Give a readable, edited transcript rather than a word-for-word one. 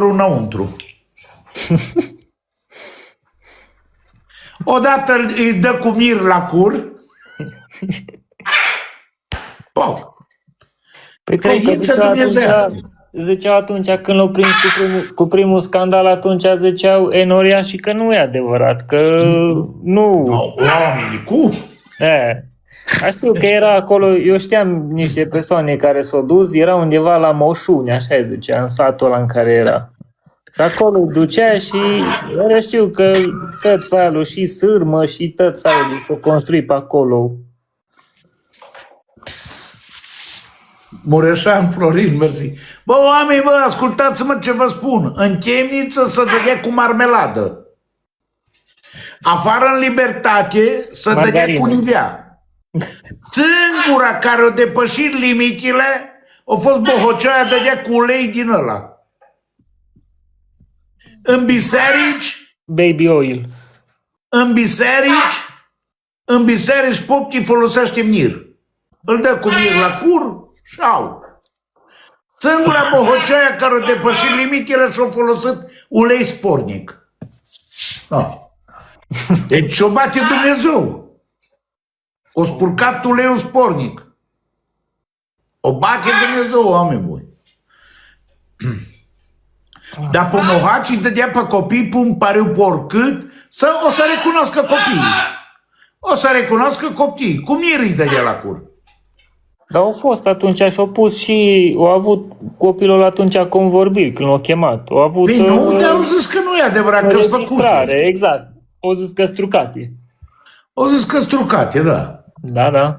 înăuntru. Odată îi dă cu mir la cur. Poc. Păi Credința dumnezească. Ziceau atunci când l-au prins cu primul scandal, atunci ziceau Enoria și că nu e adevărat, că nu... Oamenii, cum? Știu că era acolo, eu știam niște persoane care s-au dus, era undeva la Moșuni, așa zicea, în satul ăla în care era. Acolo ducea și eu știu că tot felul și sârmă și tot felul s-au construit pe acolo. Mureșan Florin, mersi. Bă, oameni, bă, ascultați-mă ce vă spun. În Chemniță se dădea cu marmeladă. Afară în Libertate se dădea cu nivea. Singura care a depășit limitele a fost Bohocioaia, dădea cu ulei din ăla. În biserici, Baby oil. în biserici poptii folosește mir. Îl dă cu mir la cur și au. Singura Bohocioaia care a depășit limitele și-a folosit ulei spornic. Deci și-o bate Dumnezeu. O spurcat uleiul spornic. O bate Dumnezeu, oameni buni. Dar pe Mohaci îi dădea pe copii, pun pariu porcât, o să recunoască copiii. O să recunoască copiii. Cum mir îi dădea la cur. Dar au fost atunci și-au pus și au avut copilul atunci convorbiri când l-au chemat. Au avut Păi nu, dar au zis că nu e adevărat, că-s făcute. Exact. Au zis că strucate. Au zis că strucate, da. Da.